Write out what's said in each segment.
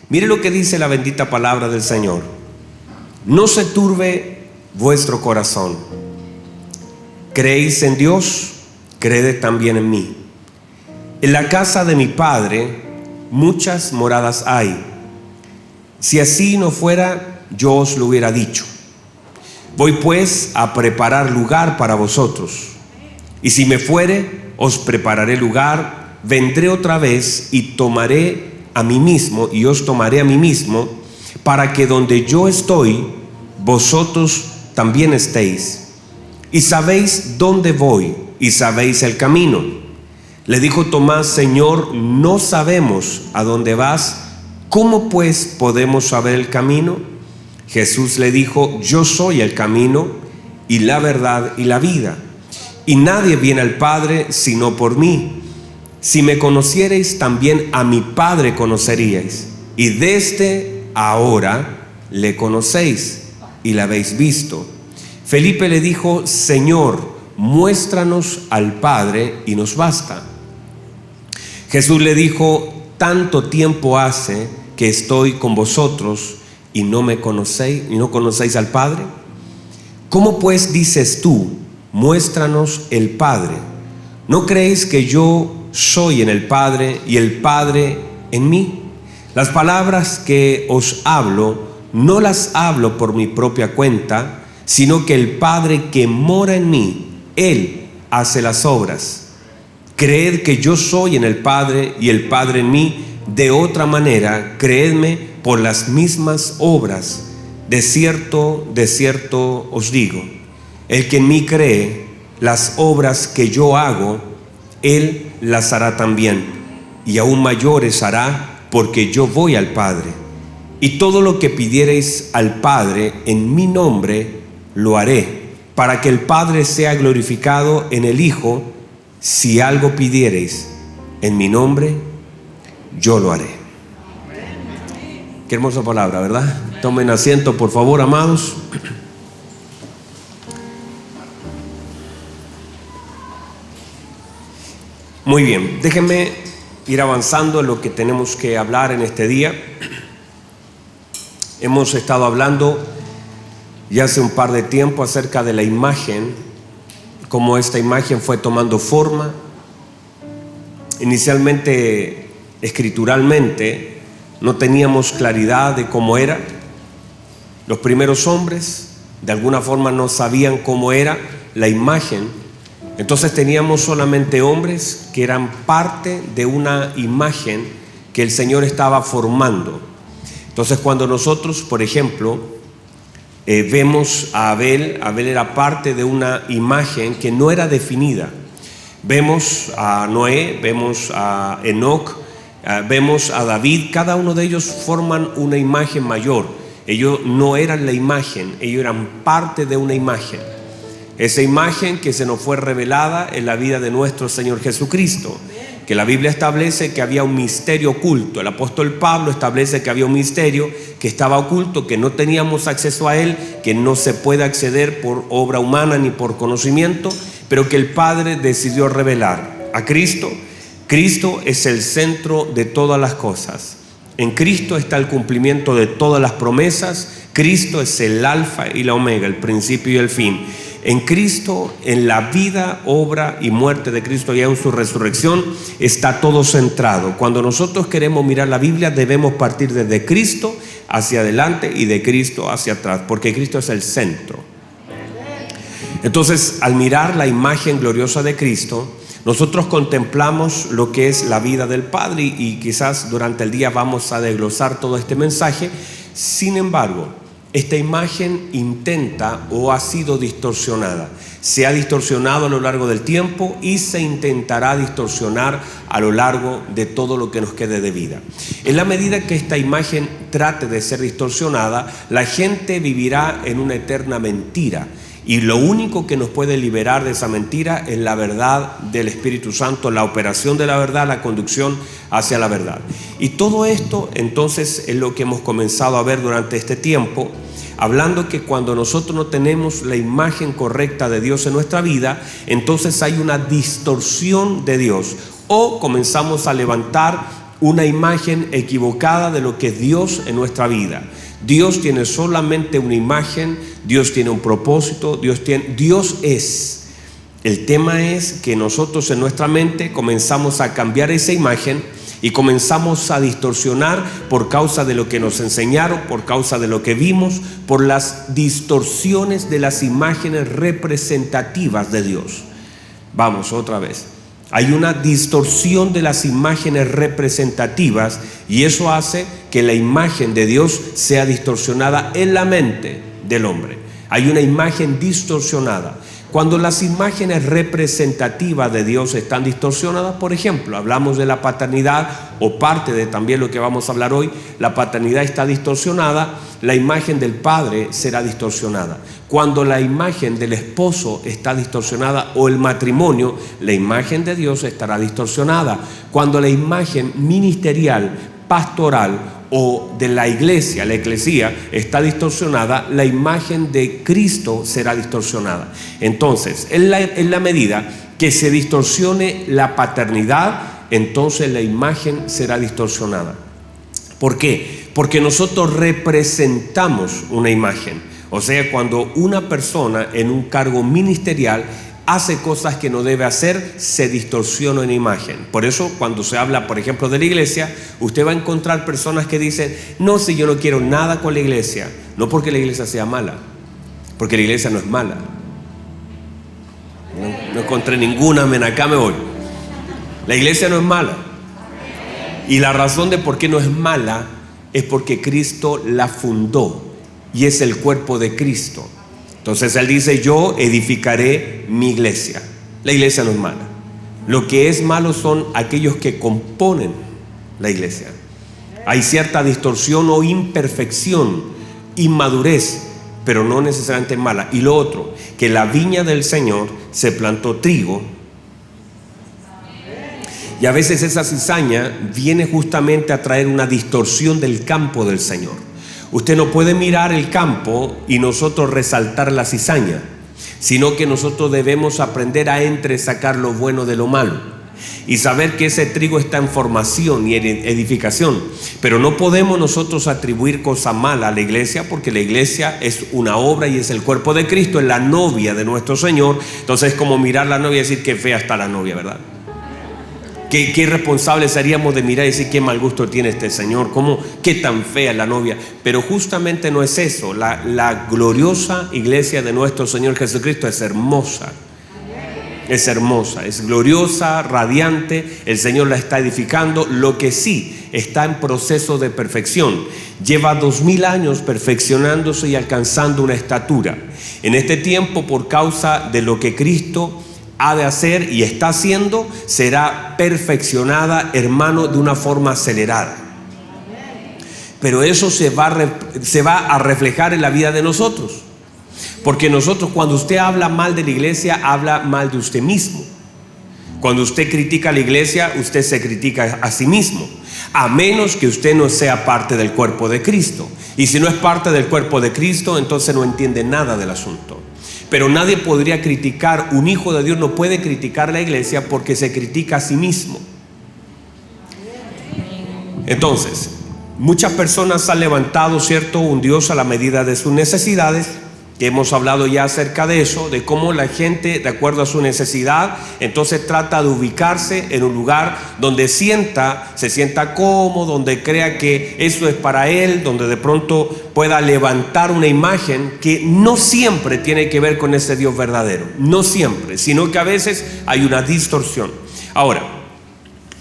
Mire lo que dice la bendita palabra del Señor. No se turbe vuestro corazón. Creéis en Dios, creed también en mí. En la casa de mi Padre muchas moradas hay. Si así no fuera, yo os lo hubiera dicho. Voy pues a preparar lugar para vosotros. Y si me fuere, os prepararé lugar. Vendré otra vez y tomaré a mí mismo, y os tomaré a mí mismo, para que donde yo estoy, vosotros también estéis. Y sabéis dónde voy, y sabéis el camino. Le dijo Tomás: Señor, no sabemos a dónde vas. ¿Cómo pues podemos saber el camino? Jesús le dijo: yo soy el camino y la verdad y la vida. Y nadie viene al Padre sino por mí. Si me conocierais, también a mi Padre conoceríais. Y desde ahora le conocéis y le habéis visto. Felipe le dijo: Señor, muéstranos al Padre y nos basta. Jesús le dijo: tanto tiempo hace que estoy con vosotros y no me conocéis, y no conocéis al Padre. ¿Cómo pues dices tú: muéstranos el Padre? ¿No creéis que yo soy en el Padre y el Padre en mí? Las palabras que os hablo, no las hablo por mi propia cuenta, sino que el Padre que mora en mí, Él hace las obras. Creed que yo soy en el Padre y el Padre en mí. De otra manera, creedme por las mismas obras. De cierto os digo, el que en mí cree, las obras que yo hago, él las hará también, y aún mayores hará, porque yo voy al Padre. Y todo lo que pidiereis al Padre en mi nombre, lo haré, para que el Padre sea glorificado en el Hijo. Si algo pidiereis en mi nombre, yo lo haré. Qué hermosa palabra, ¿verdad? Tomen asiento, por favor, amados. Muy bien, déjenme ir avanzando en lo que tenemos que hablar en este día. Hemos estado hablando ya hace un par de tiempo acerca de la imagen, cómo esta imagen fue tomando forma. Inicialmente, escrituralmente, no teníamos claridad de cómo era. Los primeros hombres de alguna forma no sabían cómo era la imagen. Entonces teníamos solamente hombres que eran parte de una imagen que el Señor estaba formando. Entonces cuando nosotros, por ejemplo, vemos a Abel era parte de una imagen que no era definida. Vemos a Noé, vemos a Enoc, vemos a David. Cada uno de ellos forman una imagen mayor. Ellos no eran la imagen, ellos eran parte de una imagen. Esa imagen que se nos fue revelada en la vida de nuestro Señor Jesucristo, que la Biblia establece que había un misterio oculto. El apóstol Pablo establece que había un misterio que estaba oculto, que no teníamos acceso a él, que no se puede acceder por obra humana ni por conocimiento, pero que el Padre decidió revelar a Cristo. Cristo es el centro de todas las cosas. En Cristo está el cumplimiento de todas las promesas. Cristo es el alfa y la omega, el principio y el fin. En Cristo, en la vida, obra y muerte de Cristo y en su resurrección, está todo centrado. Cuando nosotros queremos mirar la Biblia, debemos partir desde Cristo hacia adelante y de Cristo hacia atrás, porque Cristo es el centro. Entonces, al mirar la imagen gloriosa de Cristo, nosotros contemplamos lo que es la vida del Padre, y quizás durante el día vamos a desglosar todo este mensaje. Sin embargo, esta imagen intenta o ha sido distorsionada. Se ha distorsionado a lo largo del tiempo y se intentará distorsionar a lo largo de todo lo que nos quede de vida. En la medida que esta imagen trate de ser distorsionada, la gente vivirá en una eterna mentira. Y lo único que nos puede liberar de esa mentira es la verdad del Espíritu Santo, la operación de la verdad, la conducción hacia la verdad. Y todo esto entonces es lo que hemos comenzado a ver durante este tiempo, hablando que cuando nosotros no tenemos la imagen correcta de Dios en nuestra vida, entonces hay una distorsión de Dios, o comenzamos a levantar una imagen equivocada de lo que es Dios en nuestra vida. Dios tiene solamente una imagen, Dios tiene un propósito, Dios es. El tema es que nosotros en nuestra mente comenzamos a cambiar esa imagen y comenzamos a distorsionar por causa de lo que nos enseñaron, por causa de lo que vimos, por las distorsiones de las imágenes representativas de Dios. Vamos otra vez. Hay una distorsión de las imágenes representativas y eso hace que la imagen de Dios sea distorsionada en la mente del hombre. Hay una imagen distorsionada. Cuando las imágenes representativas de Dios están distorsionadas, por ejemplo, hablamos de la paternidad o parte de también lo que vamos a hablar hoy, la paternidad está distorsionada, la imagen del padre será distorsionada. Cuando la imagen del esposo está distorsionada o el matrimonio, la imagen de Dios estará distorsionada. Cuando la imagen ministerial, pastoral o de la iglesia, la eclesía, está distorsionada, la imagen de Cristo será distorsionada. Entonces, en la medida que se distorsione la paternidad, entonces la imagen será distorsionada. ¿Por qué? Porque nosotros representamos una imagen. O sea, cuando una persona en un cargo ministerial hace cosas que no debe hacer, se distorsiona una imagen. Por eso cuando se habla, por ejemplo, de la iglesia, usted va a encontrar personas que dicen, no, si yo no quiero nada con la iglesia. No porque la iglesia sea mala, porque la iglesia no es mala. No encontré ninguna, acá me voy. La iglesia no es mala. Y la razón de por qué no es mala es porque Cristo la fundó y es el cuerpo de Cristo. Entonces Él dice, yo edificaré mi iglesia. La iglesia no es mala. Lo que es malo son aquellos que componen la iglesia. Hay cierta distorsión o imperfección, inmadurez, pero no necesariamente mala. Y lo otro, que la viña del Señor se plantó trigo. Y a veces esa cizaña viene justamente a traer una distorsión del campo del Señor. Usted no puede mirar el campo y nosotros resaltar la cizaña, sino que nosotros debemos aprender a entresacar lo bueno de lo malo y saber que ese trigo está en formación y en edificación. Pero no podemos nosotros atribuir cosa mala a la iglesia, porque la iglesia es una obra y es el cuerpo de Cristo, es la novia de nuestro Señor. Entonces es como mirar la novia y decir qué fea está la novia, ¿verdad? Qué irresponsables seríamos de mirar y decir qué mal gusto tiene este señor, qué tan fea es la novia. Pero justamente no es eso. La gloriosa iglesia de nuestro Señor Jesucristo es hermosa. Es hermosa, es gloriosa, radiante. El Señor la está edificando. Lo que sí está en proceso de perfección. Lleva 2000 años perfeccionándose y alcanzando una estatura. En este tiempo, por causa de lo que Cristo ha de hacer y está haciendo, será perfeccionada, hermano, de una forma acelerada. Pero eso se va a reflejar en la vida de nosotros, porque nosotros, cuando usted habla mal de la iglesia, habla mal de usted mismo. Cuando usted critica a la iglesia, usted se critica a sí mismo, a menos que usted no sea parte del cuerpo de Cristo. Y si no es parte del cuerpo de Cristo, entonces no entiende nada del asunto. Pero nadie podría criticar, un hijo de Dios no puede criticar a la iglesia porque se critica a sí mismo. Entonces, muchas personas han levantado, ¿cierto?, un Dios a la medida de sus necesidades, que hemos hablado ya acerca de eso, de cómo la gente, de acuerdo a su necesidad, entonces trata de ubicarse en un lugar donde se sienta cómodo, donde crea que eso es para él, donde de pronto pueda levantar una imagen que no siempre tiene que ver con ese Dios verdadero, no siempre, sino que a veces hay una distorsión. Ahora,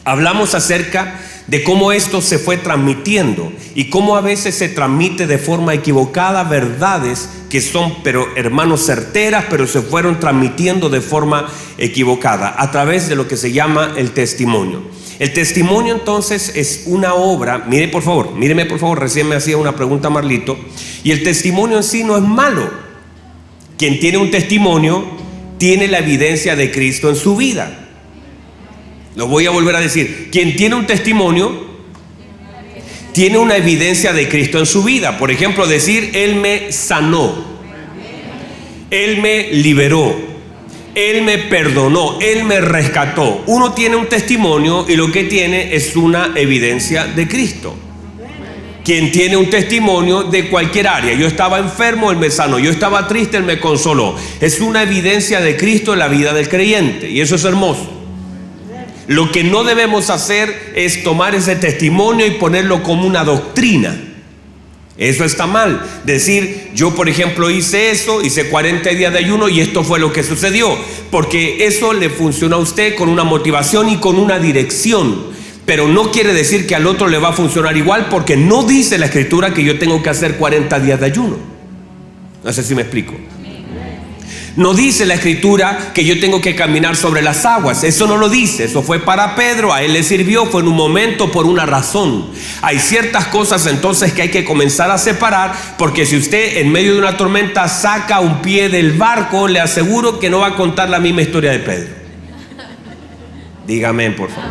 hablamos acerca de cómo esto se fue transmitiendo y cómo a veces se transmite de forma equivocada verdades que son, pero hermanos, certeras, pero se fueron transmitiendo de forma equivocada a través de lo que se llama el testimonio. El testimonio entonces es una obra, míreme por favor, recién me hacía una pregunta Marlito, y el testimonio en sí no es malo. Quien tiene un testimonio tiene la evidencia de Cristo en su vida. Lo voy a volver a decir. Quien tiene un testimonio tiene una evidencia de Cristo en su vida. Por ejemplo, decir, Él me sanó, Él me liberó, Él me perdonó, Él me rescató. Uno tiene un testimonio y lo que tiene es una evidencia de Cristo. Quien tiene un testimonio de cualquier área, yo estaba enfermo, Él me sanó, yo estaba triste, Él me consoló. Es una evidencia de Cristo en la vida del creyente y eso es hermoso. Lo que no debemos hacer es tomar ese testimonio y ponerlo como una doctrina. Eso está mal. Decir, yo por ejemplo hice eso, hice 40 días de ayuno y esto fue lo que sucedió. Porque eso le funciona a usted con una motivación y con una dirección. Pero no quiere decir que al otro le va a funcionar igual, porque no dice la Escritura que yo tengo que hacer 40 días de ayuno. No sé si me explico. No dice la Escritura que yo tengo que caminar sobre las aguas. Eso no lo dice. Eso fue para Pedro, a él le sirvió, fue en un momento por una razón. Hay ciertas cosas entonces que hay que comenzar a separar, porque si usted en medio de una tormenta saca un pie del barco, le aseguro que no va a contar la misma historia de Pedro. Dígame, por favor.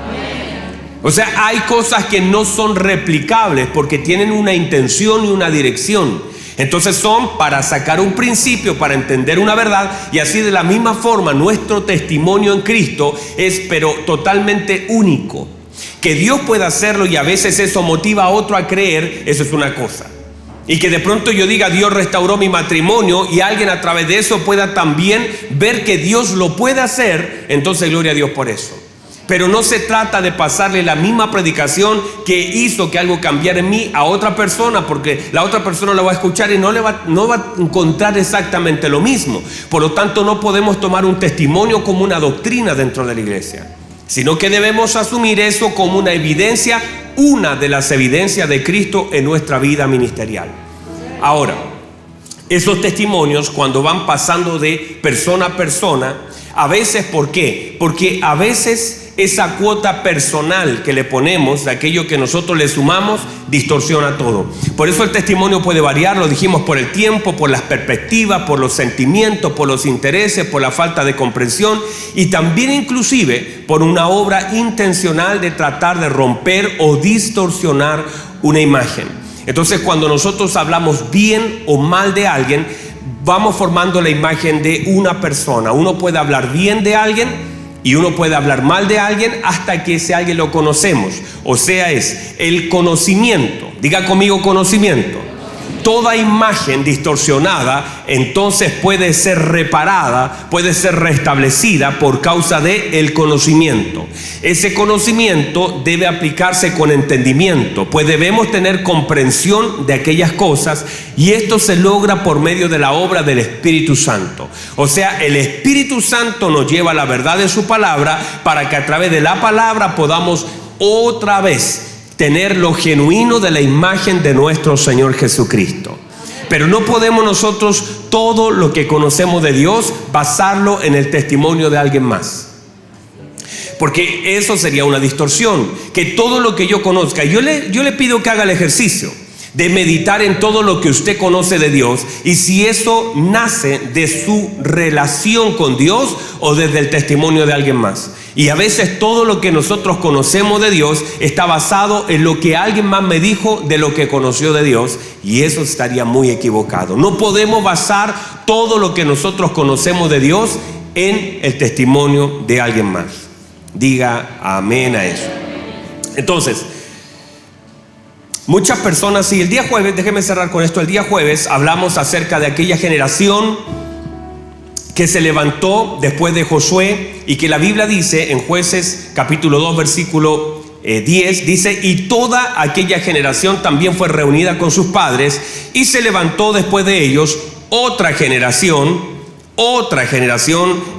O sea, hay cosas que no son replicables porque tienen una intención y una dirección. Entonces son para sacar un principio, para entender una verdad, y así de la misma forma nuestro testimonio en Cristo es pero totalmente único. Que Dios pueda hacerlo y a veces eso motiva a otro a creer, eso es una cosa. Y que de pronto yo diga, Dios restauró mi matrimonio y alguien a través de eso pueda también ver que Dios lo puede hacer, entonces gloria a Dios por eso. Pero no se trata de pasarle la misma predicación que hizo que algo cambiara en mí a otra persona, porque la otra persona lo va a escuchar y no va a encontrar exactamente lo mismo. Por lo tanto, no podemos tomar un testimonio como una doctrina dentro de la iglesia, sino que debemos asumir eso como una evidencia, una de las evidencias de Cristo en nuestra vida ministerial. Ahora, esos testimonios cuando van pasando de persona a persona, a veces, ¿por qué? Porque a veces esa cuota personal que le ponemos, de aquello que nosotros le sumamos, distorsiona todo. Por eso el testimonio puede variar, lo dijimos, por el tiempo, por las perspectivas, por los sentimientos, por los intereses, por la falta de comprensión y también inclusive por una obra intencional de tratar de romper o distorsionar una imagen. Entonces, cuando nosotros hablamos bien o mal de alguien, vamos formando la imagen de una persona. Uno puede hablar bien de alguien y uno puede hablar mal de alguien hasta que ese alguien lo conocemos. O sea, es el conocimiento. Diga conmigo conocimiento. Toda imagen distorsionada entonces puede ser reparada, puede ser restablecida por causa del conocimiento. Ese conocimiento debe aplicarse con entendimiento, pues debemos tener comprensión de aquellas cosas y esto se logra por medio de la obra del Espíritu Santo. O sea, el Espíritu Santo nos lleva a la verdad de su palabra para que a través de la palabra podamos otra vez tener lo genuino de la imagen de nuestro Señor Jesucristo. Pero no podemos nosotros todo lo que conocemos de Dios basarlo en el testimonio de alguien más, porque eso sería una distorsión. Que todo lo que yo conozca, yo le pido que haga el ejercicio de meditar en todo lo que usted conoce de Dios y si eso nace de su relación con Dios o desde el testimonio de alguien más. Y a veces todo lo que nosotros conocemos de Dios está basado en lo que alguien más me dijo de lo que conoció de Dios, y eso estaría muy equivocado. No podemos basar todo lo que nosotros conocemos de Dios en el testimonio de alguien más. Diga amén a eso. Entonces, muchas personas, y el día jueves, déjeme cerrar con esto, el día jueves hablamos acerca de aquella generación que se levantó después de Josué y que la Biblia dice en Jueces capítulo 2 versículo 10, dice: y toda aquella generación también fue reunida con sus padres y se levantó después de ellos otra generación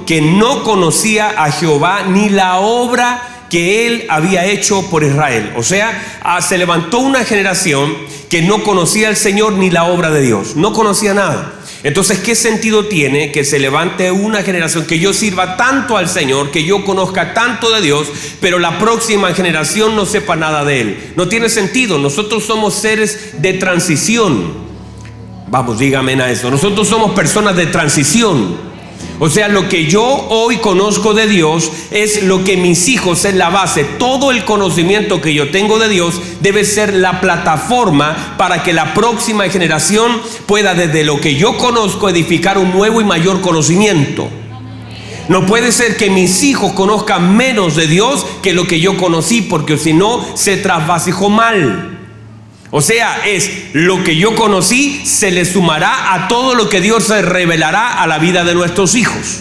que no conocía a Jehová ni la obra que él había hecho por Israel. O sea, se levantó una generación que no conocía al Señor ni la obra de Dios, no conocía nada. Entonces, ¿qué sentido tiene que se levante una generación que yo sirva tanto al Señor, que yo conozca tanto de Dios, pero la próxima generación no sepa nada de Él? No tiene sentido. Nosotros somos seres de transición. Vamos, dígame a eso. Nosotros somos personas de transición. O sea, lo que yo hoy conozco de Dios es lo que mis hijos es la base. Todo el conocimiento que yo tengo de Dios debe ser la plataforma para que la próxima generación pueda desde lo que yo conozco edificar un nuevo y mayor conocimiento. No puede ser que mis hijos conozcan menos de Dios que lo que yo conocí, porque si no, se trasvasijó mal. O sea, es lo que yo conocí se le sumará a todo lo que Dios se revelará a la vida de nuestros hijos.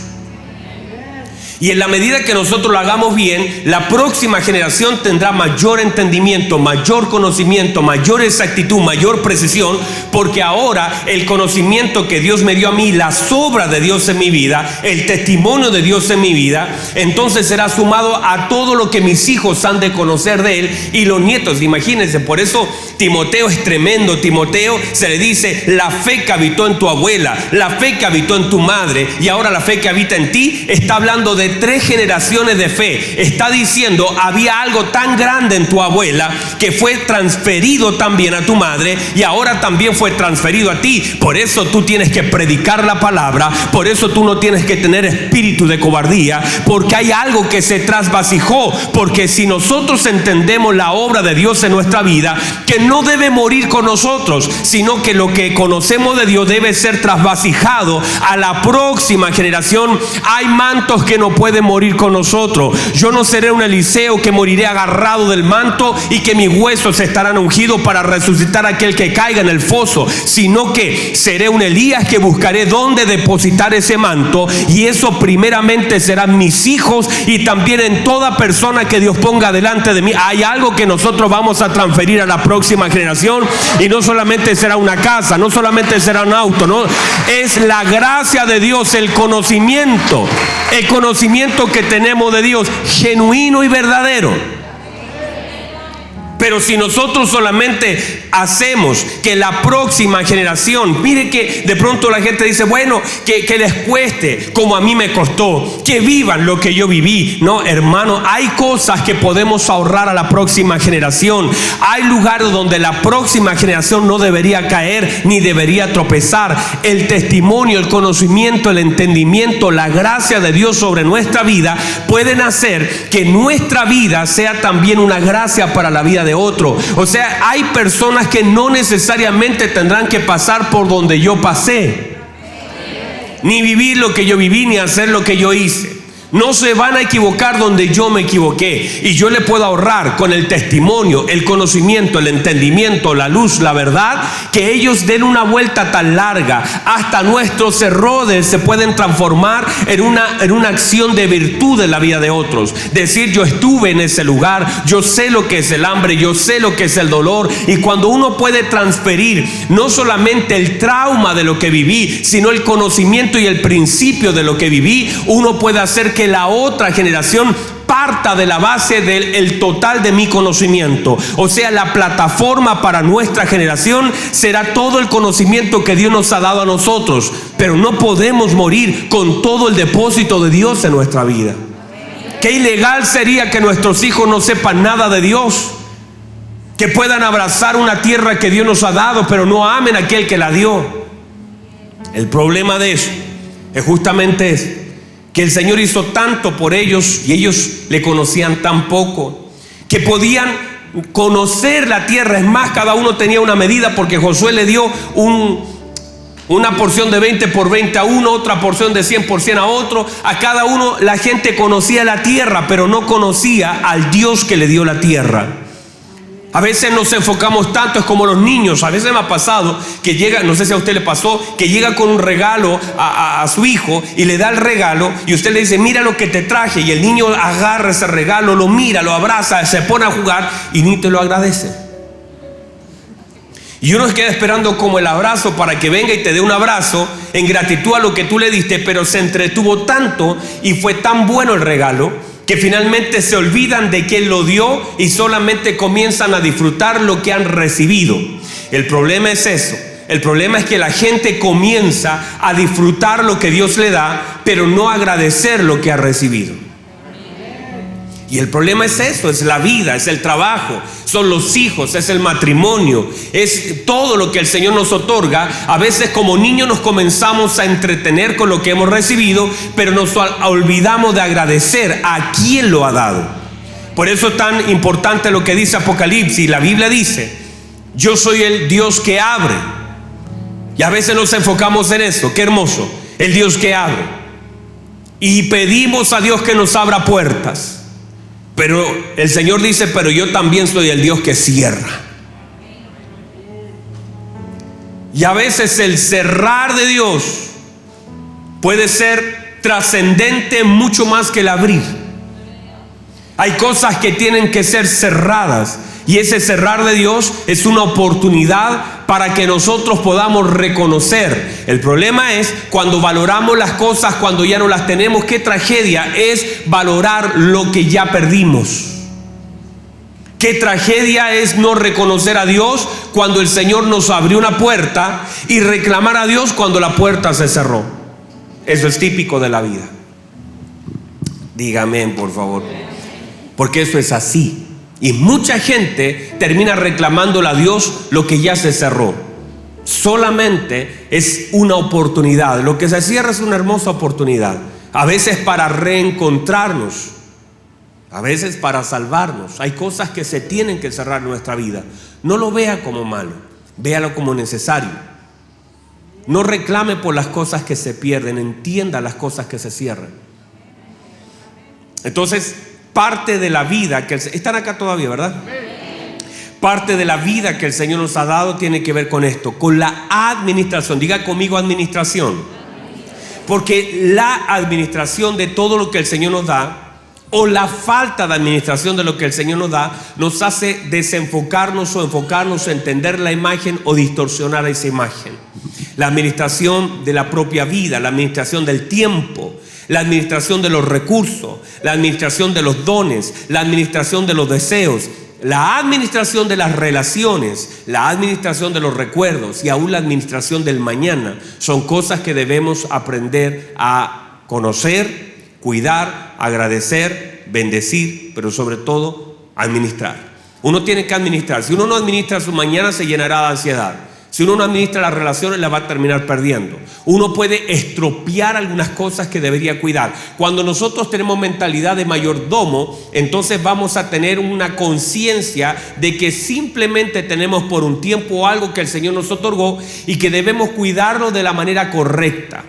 Y en la medida que nosotros lo hagamos bien, la próxima generación tendrá mayor entendimiento, mayor conocimiento, mayor exactitud, mayor precisión, porque ahora el conocimiento que Dios me dio a mí, las obras de Dios en mi vida, el testimonio de Dios en mi vida, entonces será sumado a todo lo que mis hijos han de conocer de Él y los nietos. Imagínense, por eso Timoteo es tremendo. Timoteo se le dice: la fe que habitó en tu abuela, la fe que habitó en tu madre y ahora la fe que habita en ti. Está hablando de 3 generaciones de fe. Está diciendo: había algo tan grande en tu abuela que fue transferido también a tu madre y ahora también fue transferido a ti. Por eso tú tienes que predicar la palabra, por eso tú no tienes que tener espíritu de cobardía, porque hay algo que se trasvasijó. Porque si nosotros entendemos la obra de Dios en nuestra vida, que no debe morir con nosotros, sino que lo que conocemos de Dios debe ser trasvasijado a la próxima generación. Hay mantos que no pueden morir con nosotros. Yo no seré un Eliseo que moriré agarrado del manto y que mis huesos estarán ungidos para resucitar a aquel que caiga en el foso, sino que seré un Elías que buscaré dónde depositar ese manto, y eso primeramente serán mis hijos y también en toda persona que Dios ponga delante de mí. Hay algo que nosotros vamos a transferir a la próxima generación, y no solamente será una casa, no solamente será un auto, no, es la gracia de Dios, el conocimiento que tenemos de Dios, genuino y verdadero. Pero si nosotros solamente hacemos que la próxima generación, mire que de pronto la gente dice: bueno, que les cueste como a mí me costó, que vivan lo que yo viví. No, hermano, hay cosas que podemos ahorrar a la próxima generación. Hay lugares donde la próxima generación no debería caer ni debería tropezar. El testimonio, el conocimiento, el entendimiento, la gracia de Dios sobre nuestra vida pueden hacer que nuestra vida sea también una gracia para la vida de otro. O sea, hay personas que no necesariamente tendrán que pasar por donde yo pasé, ni vivir lo que yo viví, ni hacer lo que yo hice. No se van a equivocar donde yo me equivoqué, y yo le puedo ahorrar con el testimonio, el conocimiento, el entendimiento, la luz, la verdad, que ellos den una vuelta tan larga. Hasta nuestros errores se pueden transformar en una acción de virtud en la vida de otros. Decir: yo estuve en ese lugar, yo sé lo que es el hambre, yo sé lo que es el dolor. Y cuando uno puede transferir no solamente el trauma de lo que viví, sino el conocimiento y el principio de lo que viví, uno puede hacer que la otra generación parta de la base del total de mi conocimiento. O sea, la plataforma para nuestra generación será todo el conocimiento que Dios nos ha dado a nosotros. Pero no podemos morir con todo el depósito de Dios en nuestra vida. Qué ilegal sería que nuestros hijos no sepan nada de Dios, que puedan abrazar una tierra que Dios nos ha dado, pero no amen a aquel que la dio. El problema de eso es justamente eso, que el Señor hizo tanto por ellos y ellos le conocían tan poco, que podían conocer la tierra. Es más, cada uno tenía una medida, porque Josué le dio una porción de 20 por 20 a uno, otra porción de 100 por 100 a otro. A cada uno la gente conocía la tierra, pero no conocía al Dios que le dio la tierra. A veces nos enfocamos tanto, es como los niños. A veces me ha pasado que llega, no sé si a usted le pasó, que llega con un regalo a su hijo y le da el regalo y usted le dice: mira lo que te traje, y el niño agarra ese regalo, lo mira, lo abraza, se pone a jugar y ni te lo agradece. Y uno queda esperando como el abrazo para que venga y te dé un abrazo en gratitud a lo que tú le diste, pero se entretuvo tanto y fue tan bueno el regalo que finalmente se olvidan de quién lo dio y solamente comienzan a disfrutar lo que han recibido. El problema es eso. El problema es que la gente comienza a disfrutar lo que Dios le da, pero no agradecer lo que ha recibido. Y el problema es eso, es la vida, es el trabajo, son los hijos, es el matrimonio, es todo lo que el Señor nos otorga. A veces como niños nos comenzamos a entretener con lo que hemos recibido, pero nos olvidamos de agradecer a quien lo ha dado. Por eso es tan importante lo que dice Apocalipsis. La Biblia dice: yo soy el Dios que abre. Y a veces nos enfocamos en eso. Qué hermoso, el Dios que abre. y pedimos a Dios que nos abra puertas. Pero el Señor dice, pero yo también soy el Dios que cierra. Y a veces el cerrar de Dios puede ser trascendente mucho más que el abrir. Hay cosas que tienen que ser cerradas, y ese cerrar de Dios es una oportunidad para que nosotros podamos reconocer. El problema es cuando valoramos las cosas cuando ya no las tenemos. Qué tragedia es valorar lo que ya perdimos. Qué tragedia es no reconocer a Dios cuando el Señor nos abrió una puerta y reclamar a Dios cuando la puerta se cerró. Eso es típico de la vida. Dígame, por favor. Porque eso es así. Y mucha gente termina reclamándole a Dios lo que ya se cerró. Solamente es una oportunidad. Lo que se cierra es una hermosa oportunidad. A veces para reencontrarnos, a veces para salvarnos. Hay cosas que se tienen que cerrar en nuestra vida. No lo vea como malo, véalo como necesario. No reclame por las cosas que se pierden, entienda las cosas que se cierran. Entonces, parte de la vida que están acá todavía, ¿verdad? Parte de la vida que el Señor nos ha dado tiene que ver con esto, con la administración. Diga conmigo, administración. Porque la administración de todo lo que el Señor nos da, o la falta de administración de lo que el Señor nos da, nos hace desenfocarnos o enfocarnos en entender la imagen o distorsionar esa imagen. La administración de la propia vida, la administración del tiempo, la administración de los recursos, la administración de los dones, la administración de los deseos, la administración de las relaciones, la administración de los recuerdos y aún la administración del mañana. Son cosas que debemos aprender a conocer, cuidar, agradecer, bendecir, pero sobre todo administrar. Uno tiene que administrar. Si uno no administra su mañana, se llenará de ansiedad. Si uno no administra las relaciones, las va a terminar perdiendo. Uno puede estropear algunas cosas que debería cuidar. Cuando nosotros tenemos mentalidad de mayordomo, entonces vamos a tener una conciencia de que simplemente tenemos por un tiempo algo que el Señor nos otorgó y que debemos cuidarlo de la manera correcta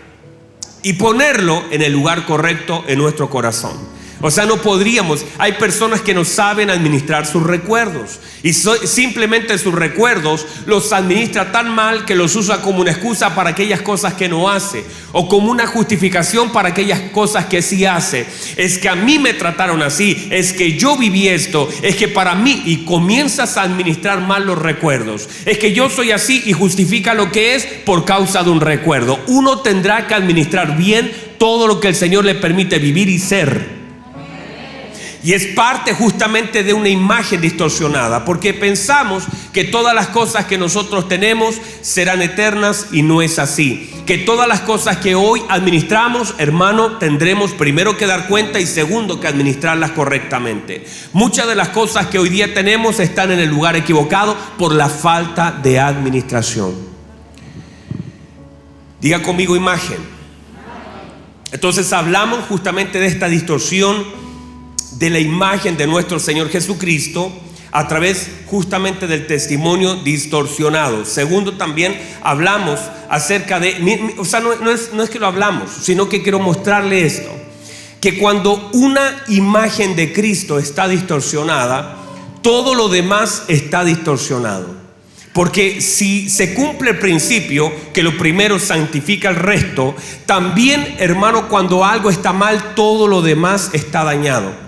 y ponerlo en el lugar correcto en nuestro corazón. O sea, no podríamos. Hay personas que no saben administrar sus recuerdos y simplemente sus recuerdos los administra tan mal que los usa como una excusa para aquellas cosas que no hace, o como una justificación para aquellas cosas que sí hace. Es que a mí me trataron así, es que yo viví esto, es que para mí, y comienzas a administrar mal los recuerdos. Es que yo soy así y justifica lo que es por causa de un recuerdo. Uno tendrá que administrar bien todo lo que el Señor le permite vivir y ser. Y es parte justamente de una imagen distorsionada, porque pensamos que todas las cosas que nosotros tenemos serán eternas, y no es así. Que todas las cosas que hoy administramos, hermano, tendremos primero que dar cuenta y segundo que administrarlas correctamente. Muchas de las cosas que hoy día tenemos están en el lugar equivocado por la falta de administración. Diga conmigo, imagen. Entonces hablamos justamente de esta distorsión de la imagen de nuestro Señor Jesucristo a través justamente del testimonio distorsionado. Segundo, también hablamos acerca de, o sea, no es que lo hablamos, sino que quiero mostrarle esto, que cuando una imagen de Cristo está distorsionada, todo lo demás está distorsionado. Porque si se cumple el principio que lo primero santifica el resto, también, hermano, cuando algo está mal, todo lo demás está dañado.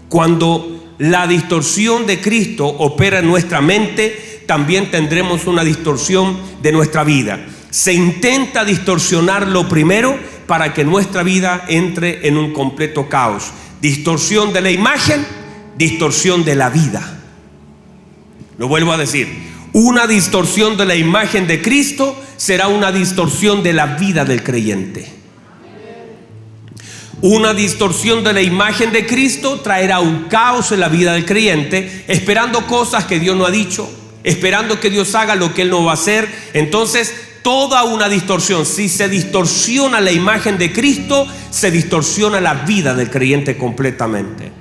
Cuando la distorsión de Cristo opera en nuestra mente, también tendremos una distorsión de nuestra vida. Se intenta distorsionar lo primero para que nuestra vida entre en un completo caos. Distorsión de la imagen, distorsión de la vida. Lo vuelvo a decir. Una distorsión de la imagen de Cristo será una distorsión de la vida del creyente. Una distorsión de la imagen de Cristo traerá un caos en la vida del creyente, esperando cosas que Dios no ha dicho, esperando que Dios haga lo que Él no va a hacer. Entonces, toda una distorsión. Si se distorsiona la imagen de Cristo, se distorsiona la vida del creyente completamente.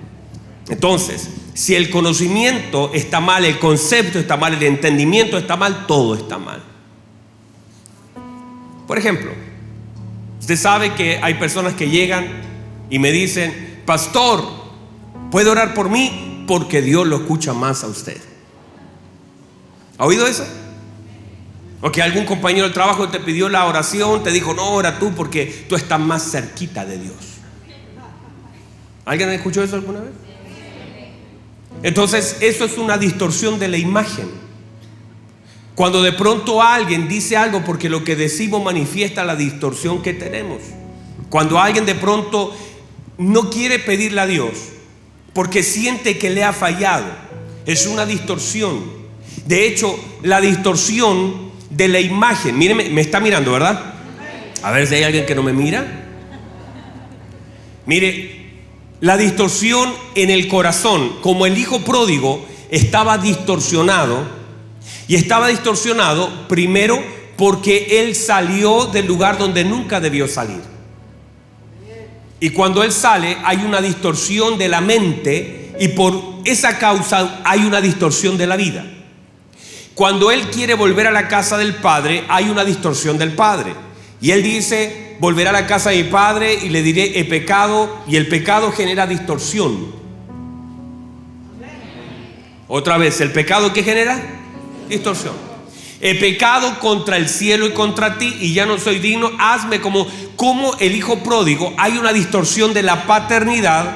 Entonces, si el conocimiento está mal, el concepto está mal, el entendimiento está mal, todo está mal. Por ejemplo, usted Usted sabe que hay personas que llegan y me dicen: pastor, ¿puede orar por mí? Porque Dios lo escucha más a usted. ¿Ha oído eso? O que algún compañero del trabajo te pidió la oración, te dijo: no, ora tú porque tú estás más cerquita de Dios. ¿Alguien escuchó eso alguna vez? Entonces, eso es una distorsión de la imagen. Cuando de pronto alguien dice algo, porque lo que decimos manifiesta la distorsión que tenemos. Cuando alguien de pronto no quiere pedirle a Dios porque siente que le ha fallado, es una distorsión. De hecho, la distorsión de la imagen, míreme, me está mirando, ¿verdad? A ver si hay alguien que no me mira. Mire, la distorsión en el corazón, como el hijo pródigo estaba distorsionado. Y estaba distorsionado primero porque él salió del lugar donde nunca debió salir. Y cuando él sale hay una distorsión de la mente, y por esa causa hay una distorsión de la vida. Cuando él quiere volver a la casa del padre, hay una distorsión del padre. Y él dice: volveré a la casa de mi padre y le diré he pecado, y el pecado genera distorsión. Otra vez, ¿el pecado qué genera? Distorsión. He pecado contra el cielo y contra ti, y ya no soy digno, hazme como el hijo pródigo. Hay una distorsión de la paternidad,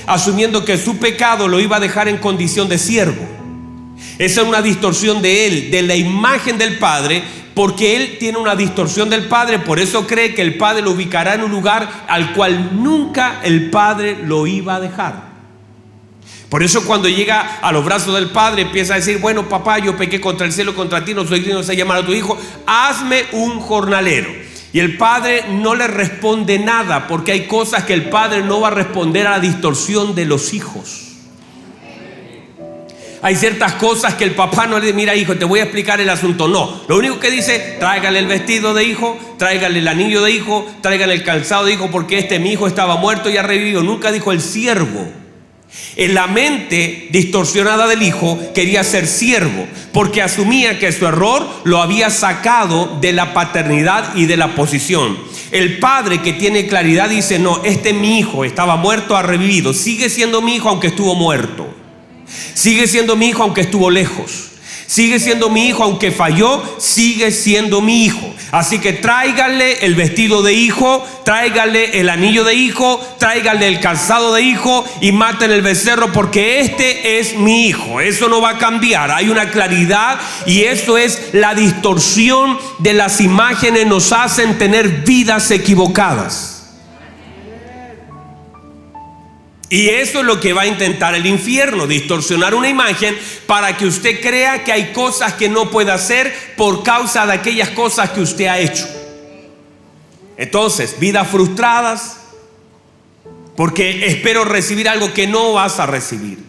asumiendo que su pecado lo iba a dejar en condición de siervo. Esa es una distorsión de él, de la imagen del padre, porque él tiene una distorsión del padre. Por eso cree que el padre lo ubicará en un lugar al cual nunca el padre lo iba a dejar. Por eso cuando llega a los brazos del padre empieza a decir: bueno, papá, yo pequé contra el cielo, contra ti, no soy digno de llamar a tu hijo, hazme un jornalero. Y el padre no le responde nada, porque hay cosas que el padre no va a responder a la distorsión de los hijos. Hay ciertas cosas que el papá no le dice: mira, hijo, te voy a explicar el asunto. No, lo único que dice: tráigale el vestido de hijo, tráigale el anillo de hijo, tráigale el calzado de hijo, porque mi hijo estaba muerto y ha revivido. Nunca dijo el siervo. En la mente distorsionada del hijo quería ser siervo, porque asumía que su error lo había sacado de la paternidad y de la posición. El padre, que tiene claridad, dice: no, mi hijo estaba muerto, ha revivido. Sigue siendo mi hijo aunque estuvo muerto. Sigue siendo mi hijo aunque estuvo lejos. Sigue siendo mi hijo aunque falló. Sigue siendo mi hijo. Así que tráigale el vestido de hijo, tráigale el anillo de hijo, tráigale el calzado de hijo y maten el becerro, porque es mi hijo. Eso no va a cambiar. Hay una claridad, y eso es la distorsión de las imágenes. Nos hacen tener vidas equivocadas. Y eso es lo que va a intentar el infierno: distorsionar una imagen para que usted crea que hay cosas que no puede hacer por causa de aquellas cosas que usted ha hecho. Entonces, vidas frustradas porque espero recibir algo que no vas a recibir.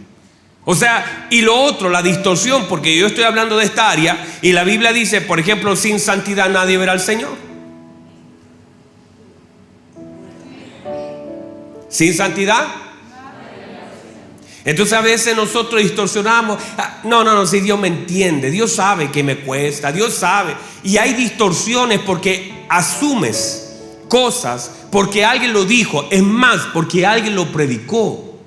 O sea, y lo otro, la distorsión, porque yo estoy hablando de esta área y la Biblia dice, por ejemplo, sin santidad nadie verá al Señor. Sin santidad. Entonces a veces nosotros distorsionamos. No, si Dios me entiende, Dios sabe que me cuesta, Dios sabe. Y hay distorsiones porque asumes cosas porque alguien lo dijo, es más, porque alguien lo predicó.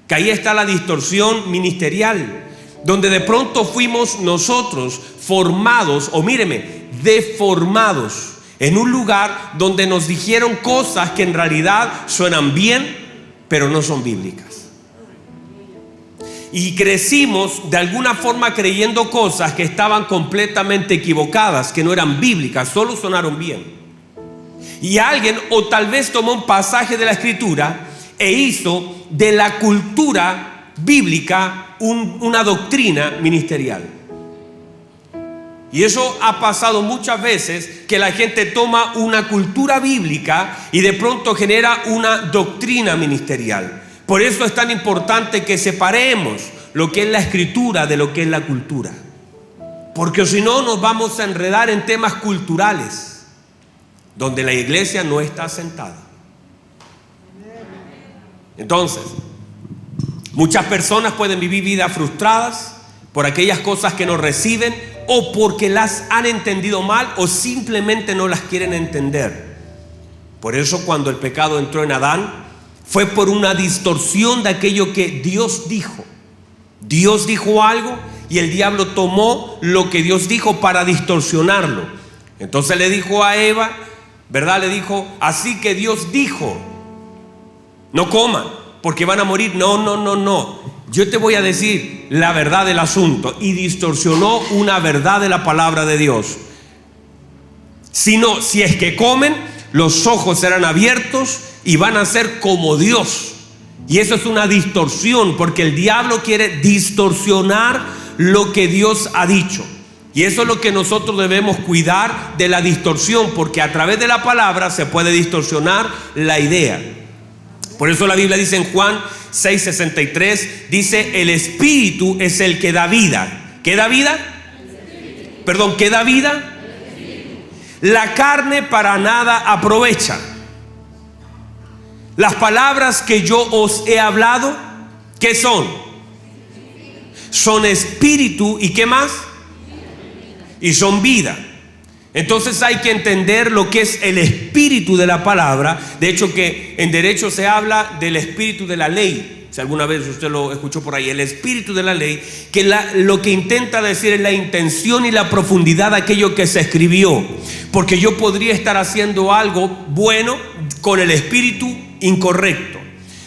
Que ahí está la distorsión ministerial, donde de pronto fuimos nosotros formados, o míreme, deformados, en un lugar donde nos dijeron cosas que en realidad suenan bien, pero no son bíblicas. Y crecimos de alguna forma creyendo cosas que estaban completamente equivocadas, que no eran bíblicas, solo sonaron bien. Y alguien, o tal vez tomó un pasaje de la escritura e hizo de la cultura bíblica una doctrina ministerial. Y eso ha pasado muchas veces, que la gente toma una cultura bíblica y de pronto genera una doctrina ministerial. Por eso es tan importante que separemos lo que es la escritura de lo que es la cultura. Porque si no, nos vamos a enredar en temas culturales donde la iglesia no está asentada. Entonces, muchas personas pueden vivir vidas frustradas por aquellas cosas que no reciben, o porque las han entendido mal, o simplemente no las quieren entender. Por eso cuando el pecado entró en Adán, fue por una distorsión de aquello que Dios dijo. Dios dijo algo y el diablo tomó lo que Dios dijo para distorsionarlo. Entonces le dijo a Eva, ¿verdad? Le dijo, así que Dios dijo, no coman porque van a morir. No. Yo te voy a decir la verdad del asunto. Y distorsionó una verdad de la palabra de Dios. Si es que comen, los ojos serán abiertos y van a ser como Dios. Y eso es una distorsión, porque el diablo quiere distorsionar lo que Dios ha dicho. Y eso es lo que nosotros debemos cuidar, de la distorsión, porque a través de la palabra se puede distorsionar la idea. Por eso la Biblia dice en Juan 6:63, dice, el Espíritu es el que da vida. ¿Qué da vida? Perdón, ¿qué da vida? La carne para nada aprovecha. Las palabras que yo os he hablado, ¿qué son? Son espíritu y ¿qué más? Y son vida. Entonces hay que entender lo que es el espíritu de la palabra. De hecho, que en derecho se habla del espíritu de la ley. Si alguna vez usted lo escuchó por ahí, el espíritu de la ley, que lo que intenta decir es la intención y la profundidad de aquello que se escribió. Porque yo podría estar haciendo algo bueno con el espíritu incorrecto,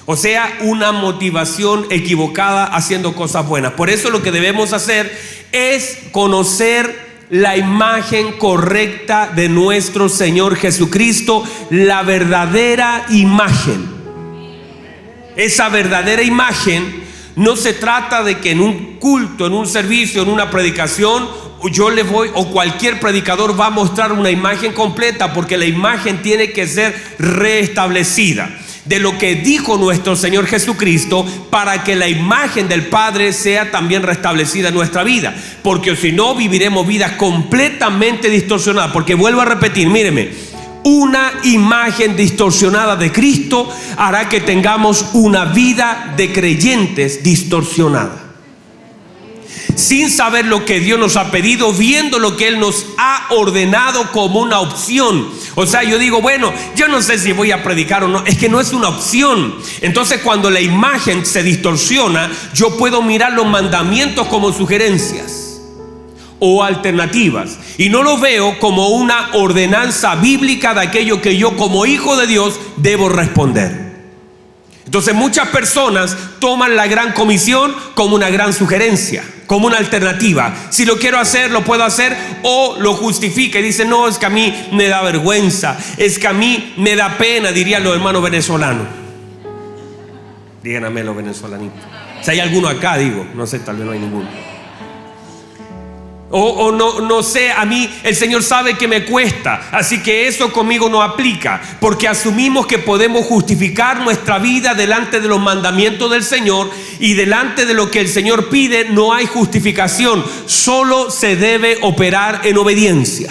o sea, una motivación equivocada haciendo cosas buenas. Por eso lo que debemos hacer es conocer la imagen correcta de nuestro Señor Jesucristo, la verdadera imagen. Esa verdadera imagen no se trata de que en un culto, en un servicio, en una predicación, yo le voy, o cualquier predicador va a mostrar una imagen completa, porque la imagen tiene que ser restablecida de lo que dijo nuestro Señor Jesucristo, para que la imagen del Padre sea también restablecida en nuestra vida, porque si no viviremos vidas completamente distorsionadas. Porque vuelvo a repetir, míreme, una imagen distorsionada de Cristo hará que tengamos una vida de creyentes distorsionada, sin saber lo que Dios nos ha pedido, viendo lo que Él nos ha ordenado como una opción. O sea, yo digo, bueno, yo no sé si voy a predicar o no. Es que no es una opción. Entonces, cuando la imagen se distorsiona, yo puedo mirar los mandamientos como sugerencias o alternativas, y no lo veo como una ordenanza bíblica de aquello que yo como hijo de Dios debo responder. Entonces muchas personas toman la gran comisión como una gran sugerencia, como una alternativa. Si lo quiero hacer, lo puedo hacer, o lo justifica y dice, no, es que a mí me da vergüenza, es que a mí me da pena, dirían los hermanos venezolanos. Díganme los venezolanitos. Si hay alguno acá, digo, no sé, tal vez no hay ninguno. O no sé, a mí el Señor sabe que me cuesta, así que eso conmigo no aplica, porque asumimos que podemos justificar nuestra vida delante de los mandamientos del Señor, y delante de lo que el Señor pide no hay justificación, solo se debe operar en obediencia.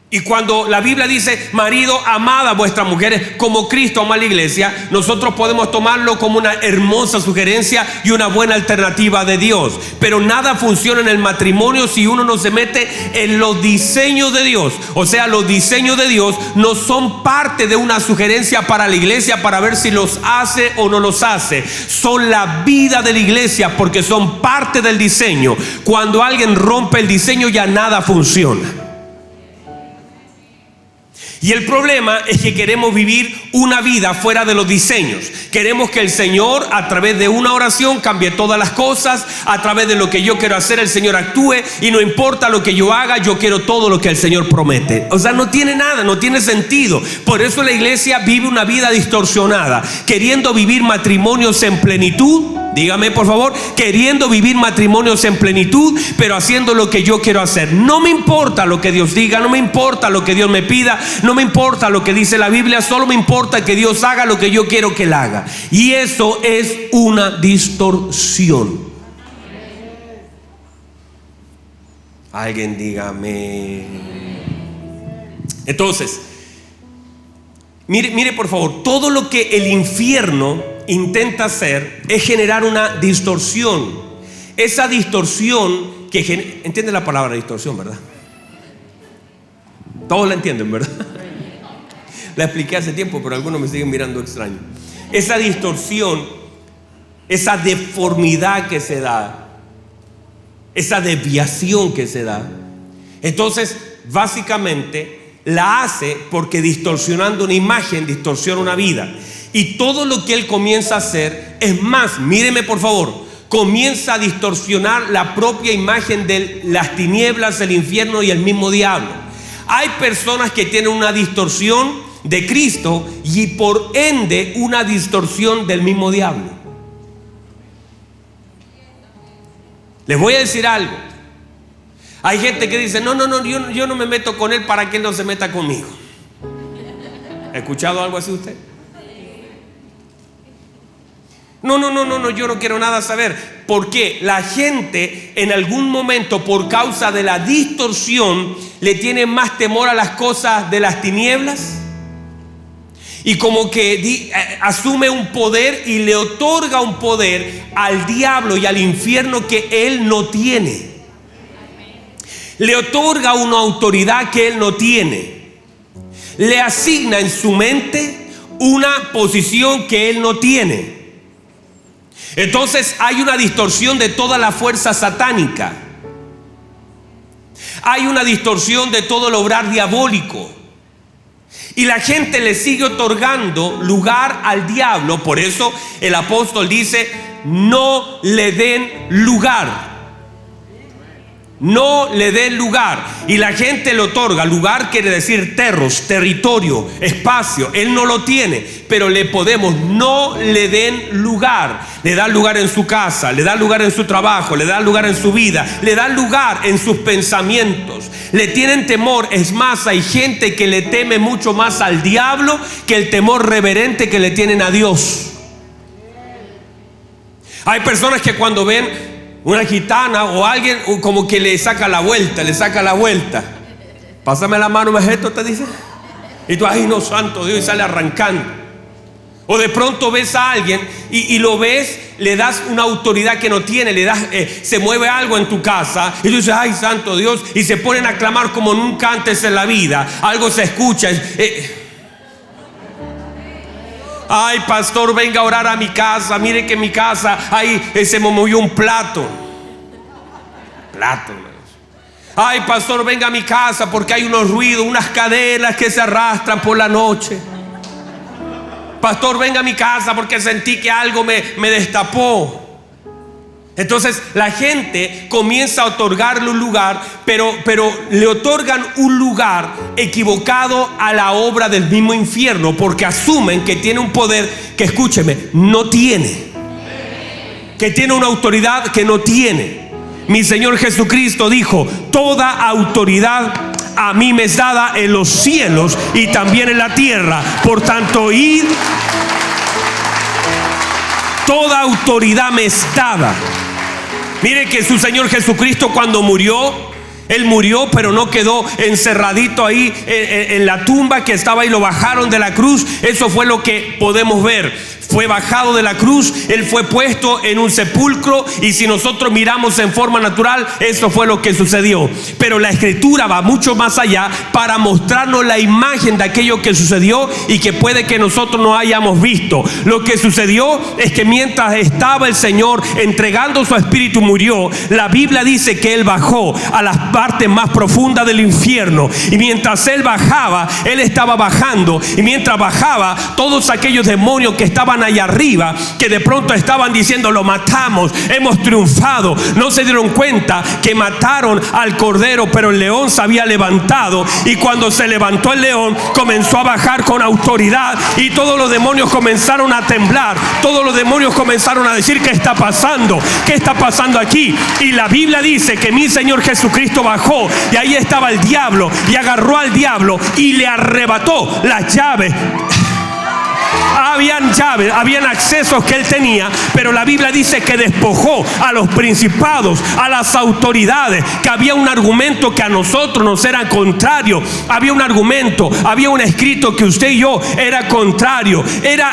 Y cuando la Biblia dice, marido, amad a vuestras mujeres como Cristo amó a la iglesia, nosotros podemos tomarlo como una hermosa sugerencia y una buena alternativa de Dios. Pero nada funciona en el matrimonio si uno no se mete en los diseños de Dios. O sea, los diseños de Dios no son parte de una sugerencia para la iglesia para ver si los hace o no los hace. Son la vida de la iglesia, porque son parte del diseño. Cuando alguien rompe el diseño, ya nada funciona. Y el problema es que queremos vivir una vida fuera de los diseños. Queremos que el Señor, a través de una oración, cambie todas las cosas. A través de lo que yo quiero hacer, el Señor actúe. Y no importa lo que yo haga, yo quiero todo lo que el Señor promete. O sea, no tiene nada, no tiene sentido. Por eso la iglesia vive una vida distorsionada, queriendo vivir matrimonios en plenitud. Dígame por favor, queriendo vivir matrimonios en plenitud, pero haciendo lo que yo quiero hacer. No me importa lo que Dios diga, no me importa lo que Dios me pida, no me importa lo que dice la Biblia, solo me importa que Dios haga lo que yo quiero que Él haga. Y eso es una distorsión. Alguien dígame. Entonces, mire por favor, todo lo que el infierno intenta hacer es generar una distorsión. Esa distorsión que entiende la palabra distorsión, ¿verdad? Todos la entienden, ¿verdad? La expliqué hace tiempo, pero algunos me siguen mirando extraño. Esa distorsión, esa deformidad que se da, esa desviación que se da, entonces básicamente la hace porque distorsionando una imagen distorsiona una vida. Y todo lo que él comienza a hacer, es más, míreme por favor, comienza a distorsionar la propia imagen de las tinieblas, el infierno y el mismo diablo. Hay personas que tienen una distorsión de Cristo y por ende una distorsión del mismo diablo. Les voy a decir algo. Hay gente que dice, no, yo no me meto con él para que él no se meta conmigo. ¿Ha escuchado algo así usted? No, yo no quiero nada saber. Porque la gente en algún momento, por causa de la distorsión, le tiene más temor a las cosas de las tinieblas. Y como que asume un poder y le otorga un poder al diablo y al infierno que él no tiene. Le otorga una autoridad que él no tiene. Le asigna en su mente una posición que él no tiene. Entonces hay una distorsión de toda la fuerza satánica. Hay una distorsión de todo el obrar diabólico. Y la gente le sigue otorgando lugar al diablo. Por eso el apóstol dice, no le den lugar. No le den lugar. Y la gente le otorga. Lugar quiere decir terros, territorio, espacio. Él no lo tiene, pero le podemos. No le den lugar. Le dan lugar en su casa, le dan lugar en su trabajo, le dan lugar en su vida, le dan lugar en sus pensamientos. Le tienen temor. Es más, hay gente que le teme mucho más al diablo que el temor reverente que le tienen a Dios. Hay personas que cuando ven una gitana o alguien como que le saca la vuelta. Pásame la mano, maestro, te dice. Y tú, ay no, santo Dios, y sale arrancando. O de pronto ves a alguien y lo ves, le das una autoridad que no tiene, le das, se mueve algo en tu casa y tú dices, ay santo Dios, y se ponen a clamar como nunca antes en la vida. Algo se escucha. Ay, pastor, venga a orar a mi casa. Mire que en mi casa ahí se me movió un plato. Ay, pastor, venga a mi casa porque hay unos ruidos, unas cadenas que se arrastran por la noche. Pastor, venga a mi casa porque sentí que algo me destapó. Entonces la gente comienza a otorgarle un lugar, pero le otorgan un lugar equivocado a la obra del mismo infierno, porque asumen que tiene un poder que, escúcheme, no tiene, que tiene una autoridad que no tiene. Mi Señor Jesucristo dijo, toda autoridad a mí me es dada en los cielos y también en la tierra. Por tanto, id, toda autoridad me es dada. Mire que su Señor Jesucristo cuando murió, Él murió, pero no quedó encerradito ahí en la tumba que estaba ahí, lo bajaron de la cruz. Eso fue lo que podemos ver. Fue bajado de la cruz, Él fue puesto en un sepulcro, y si nosotros miramos en forma natural, eso fue lo que sucedió. Pero la Escritura va mucho más allá para mostrarnos la imagen de aquello que sucedió y que puede que nosotros no hayamos visto. Lo que sucedió es que mientras estaba el Señor entregando su espíritu, murió. La Biblia dice que Él bajó a las partes más profundas del infierno, y mientras Él bajaba, Él estaba bajando, y mientras bajaba, todos aquellos demonios que estaban allá arriba, que de pronto estaban diciendo, lo matamos, hemos triunfado, no se dieron cuenta que mataron al cordero, pero el león se había levantado, y cuando se levantó el león, comenzó a bajar con autoridad, y todos los demonios comenzaron a temblar, todos los demonios comenzaron a decir, ¿qué está pasando? ¿Qué está pasando aquí? Y la Biblia dice que mi Señor Jesucristo bajó, y ahí estaba el diablo, y agarró al diablo y le arrebató las llaves. habían llaves, habían accesos que él tenía, pero la Biblia dice que despojó a los principados, a las autoridades, que había un argumento que a nosotros nos era contrario, había un argumento, había un escrito que usted y yo era contrario,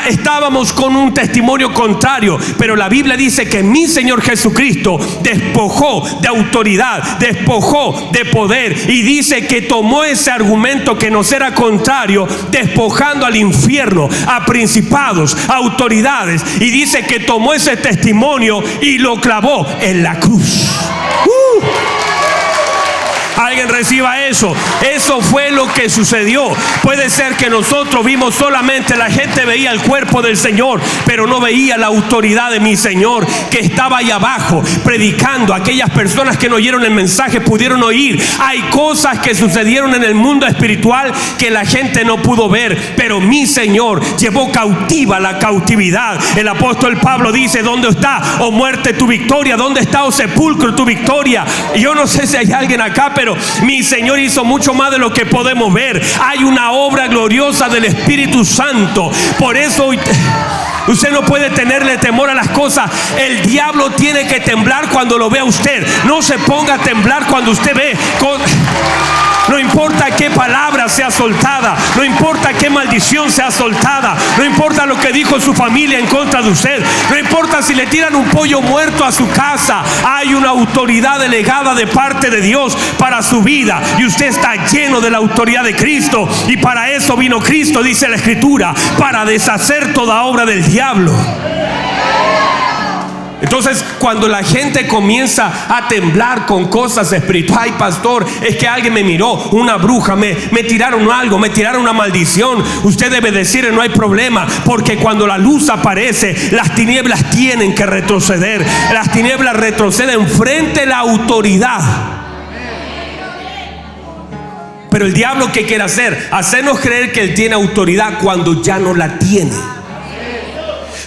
estábamos con un testimonio contrario, pero la Biblia dice que mi Señor Jesucristo despojó de autoridad, despojó de poder, y dice que tomó ese argumento que nos era contrario, despojando al infierno, a principados, a autoridades, y dice que tomó ese testimonio y lo clavó en la cruz. Alguien reciba eso. Eso fue lo que sucedió. Puede ser que nosotros vimos solamente, la gente veía el cuerpo del Señor, pero no veía la autoridad de mi Señor, que estaba ahí abajo predicando. Aquellas personas que no oyeron el mensaje pudieron oír. Hay cosas que sucedieron en el mundo espiritual que la gente no pudo ver, pero mi Señor llevó cautiva la cautividad. El apóstol Pablo dice: ¿dónde está, oh muerte, tu victoria? ¿Dónde está, oh sepulcro, tu victoria? Y yo no sé si hay alguien acá, pero mi Señor hizo mucho más de lo que podemos ver. Hay una obra gloriosa del Espíritu Santo. Por eso usted no puede tenerle temor a las cosas. El diablo tiene que temblar cuando lo vea usted. No se ponga a temblar cuando usted ve. No importa qué palabra sea soltada, no importa qué maldición sea soltada, no importa lo que dijo su familia en contra de usted, no importa si le tiran un pollo muerto a su casa. Hay una autoridad delegada de parte de Dios para su vida, y usted está lleno de la autoridad de Cristo, y para eso vino Cristo, dice la Escritura, para deshacer toda obra del diablo. Entonces, cuando la gente comienza a temblar con cosas espirituales: ay, pastor, es que alguien me miró, una bruja, me tiraron algo, me tiraron una maldición. Usted debe decir: no hay problema, porque cuando la luz aparece, las tinieblas tienen que retroceder. Las tinieblas retroceden frente a la autoridad. Pero el diablo, ¿qué quiere hacer? Hacernos creer que él tiene autoridad cuando ya no la tiene.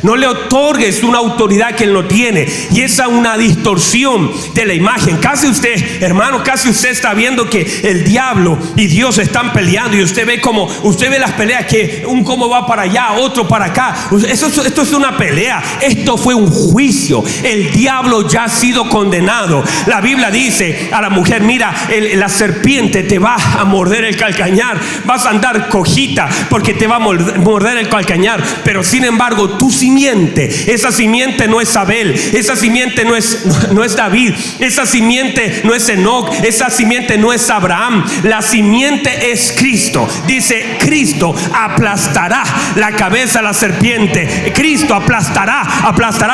No le otorgues una autoridad que él no tiene. Y esa es una distorsión de la imagen. Casi usted, hermano, casi usted está viendo que el diablo y Dios están peleando. Y usted ve las peleas, que un cómo va para allá, otro para acá. Esto es una pelea. Esto fue un juicio. El diablo ya ha sido condenado. La Biblia dice a la mujer: mira, la serpiente te va a morder el calcañar. Vas a andar cojita porque te va a morder el calcañar. Pero sin embargo, tú esa simiente no es Abel, esa simiente no es David, esa simiente no es Enoc, esa simiente no es Abraham. La simiente es Cristo. Dice: Cristo aplastará la cabeza a la serpiente. Cristo aplastará.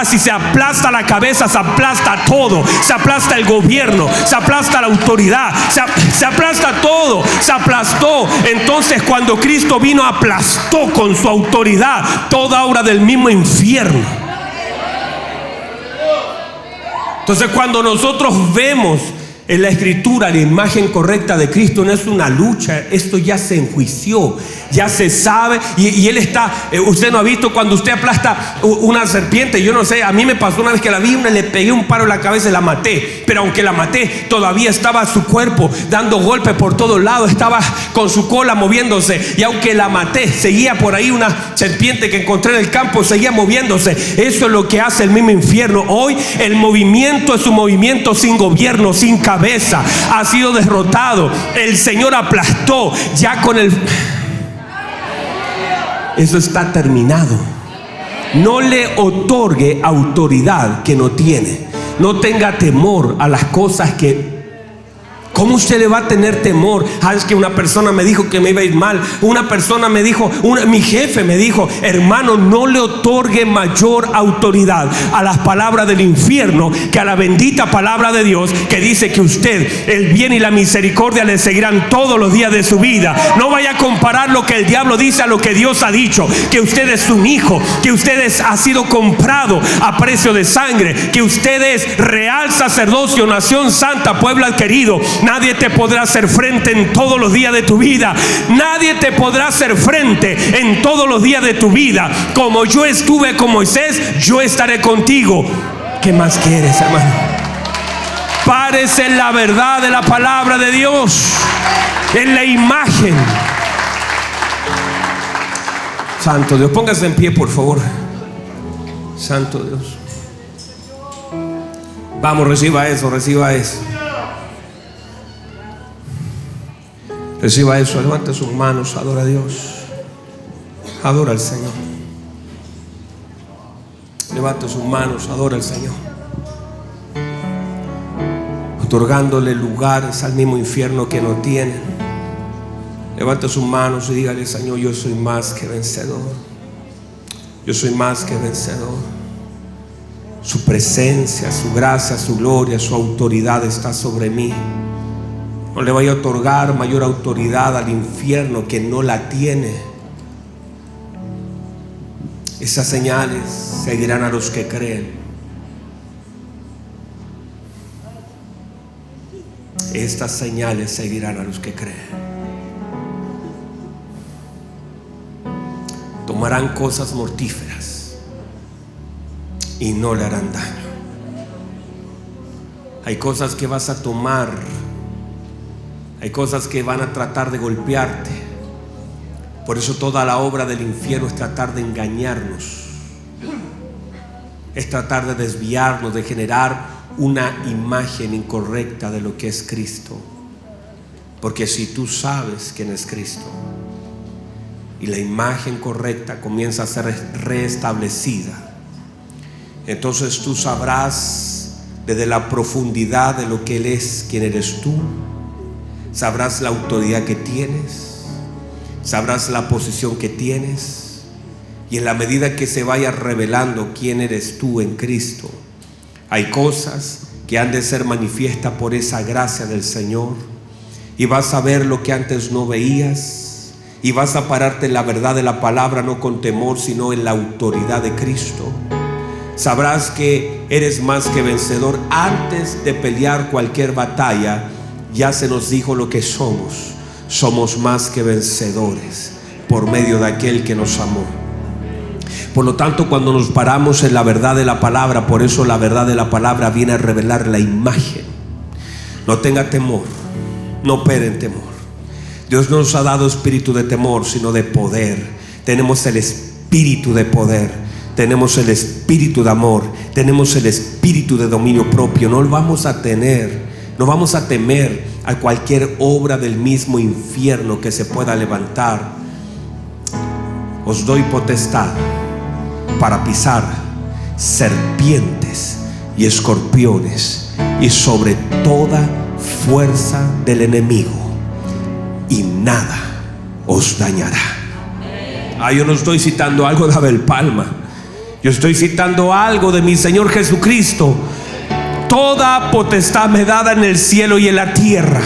Si se aplasta la cabeza, se aplasta todo. Se aplasta el gobierno, se aplasta la autoridad, se aplasta todo. Se aplastó. Entonces, cuando Cristo vino, aplastó con su autoridad toda obra del mismo infierno. Entonces, cuando nosotros vemos en la Escritura la imagen correcta de Cristo, no es una lucha. Esto ya se enjuició, ya se sabe. Y él está, usted no ha visto cuando usted aplasta una serpiente. Yo no sé, a mí me pasó una vez que la vi, le pegué un paro en la cabeza y la maté. Pero aunque la maté, todavía estaba su cuerpo dando golpes por todos lados, estaba con su cola moviéndose. Y aunque la maté, seguía por ahí una serpiente que encontré en el campo, seguía moviéndose. Eso es lo que hace el mismo infierno. Hoy el movimiento es un movimiento sin gobierno, sin cabeza. Ha sido derrotado. El Señor aplastó ya con el... Eso está terminado. No le otorgue autoridad que no tiene. No tenga temor a las cosas que... ¿Cómo usted le va a tener temor? Es que una persona me dijo que me iba a ir mal. Una persona me dijo, mi jefe me dijo: hermano, no le otorgue mayor autoridad a las palabras del infierno que a la bendita palabra de Dios, que dice que usted, el bien y la misericordia le seguirán todos los días de su vida. No vaya a comparar lo que el diablo dice a lo que Dios ha dicho: que usted es un hijo, que usted ha sido comprado a precio de sangre, que usted es real sacerdocio, nación santa, pueblo adquirido. Nadie te podrá hacer frente en todos los días de tu vida. Nadie te podrá hacer frente en todos los días de tu vida. Como yo estuve con Moisés, yo estaré contigo. ¿Qué más quieres, hermano? Párese en la verdad de la palabra de Dios, en la imagen. Santo Dios, póngase en pie, por favor. Santo Dios. Vamos, reciba eso, reciba eso. Reciba eso, levante sus manos, adora a Dios. Adora al Señor. Levante sus manos, adora al Señor. Otorgándole lugares al mismo infierno que no tienen. Levante sus manos y dígale: Señor, yo soy más que vencedor. Yo soy más que vencedor. Su presencia, su gracia, su gloria, su autoridad está sobre mí. No le vaya a otorgar mayor autoridad al infierno que no la tiene. Esas señales seguirán a los que creen. Estas señales seguirán a los que creen. Tomarán cosas mortíferas y no le harán daño. Hay cosas que vas a tomar, hay cosas que van a tratar de golpearte. Por eso toda la obra del infierno es tratar de engañarnos, es tratar de desviarnos, de generar una imagen incorrecta de lo que es Cristo. Porque si tú sabes quién es Cristo y la imagen correcta comienza a ser restablecida, entonces tú sabrás desde la profundidad de lo que Él es, quién eres tú. Sabrás la autoridad que tienes, sabrás la posición que tienes, y en la medida que se vaya revelando quién eres tú en Cristo, hay cosas que han de ser manifiestas por esa gracia del Señor, y vas a ver lo que antes no veías, y vas a pararte en la verdad de la palabra, no con temor, sino en la autoridad de Cristo. Sabrás que eres más que vencedor. Antes de pelear cualquier batalla, ya se nos dijo lo que somos. Somos más que vencedores por medio de aquel que nos amó. Por lo tanto, cuando nos paramos en la verdad de la palabra, por eso la verdad de la palabra viene a revelar la imagen. No tenga temor, no opere en temor. Dios no nos ha dado espíritu de temor, sino de poder. Tenemos el espíritu de poder, tenemos el espíritu de amor, tenemos el espíritu de dominio propio. No vamos a temer a cualquier obra del mismo infierno que se pueda levantar. Os doy potestad para pisar serpientes y escorpiones y sobre toda fuerza del enemigo, y nada os dañará. Yo no estoy citando algo de Abel Palma, yo estoy citando algo de mi Señor Jesucristo. Toda potestad me dada en el cielo y en la tierra.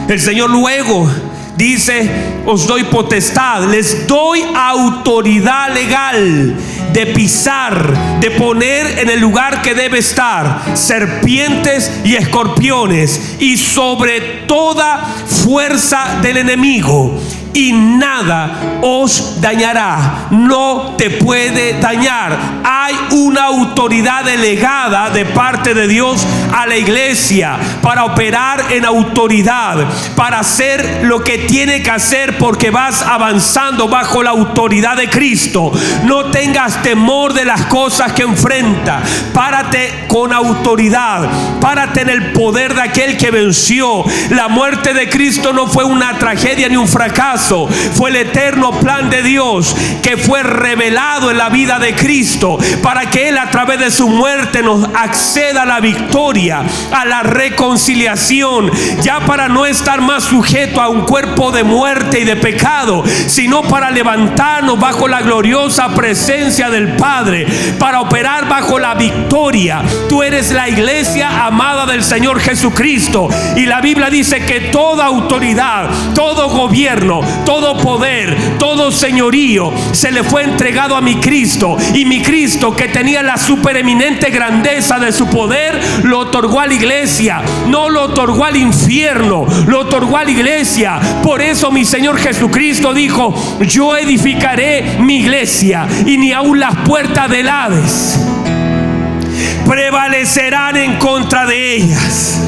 El Señor luego dice: os doy potestad, les doy autoridad legal de pisar, de poner en el lugar que debe estar serpientes y escorpiones, y sobre toda fuerza del enemigo, y nada os dañará. No te puede dañar. Hay una autoridad delegada de parte de Dios a la iglesia para operar en autoridad, para hacer lo que tiene que hacer, porque vas avanzando bajo la autoridad de Cristo. No tengas temor de las cosas que enfrenta. Párate con autoridad, párate en el poder de aquel que venció. La muerte de Cristo no fue una tragedia ni un fracaso. Fue el eterno plan de Dios que fue revelado en la vida de Cristo, para que Él, a través de su muerte, nos acceda a la victoria, a la reconciliación, ya para no estar más sujeto a un cuerpo de muerte y de pecado, sino para levantarnos bajo la gloriosa presencia del Padre, para operar bajo la victoria. Tú eres la iglesia amada del Señor Jesucristo, y la Biblia dice que toda autoridad, todo gobierno, todo poder, todo señorío se le fue entregado a mi Cristo. Y mi Cristo, que tenía la supereminente grandeza de su poder, lo otorgó a la iglesia. No lo otorgó al infierno, lo otorgó a la iglesia. Por eso mi Señor Jesucristo dijo: yo edificaré mi iglesia, y ni aun las puertas del Hades prevalecerán en contra de ellas.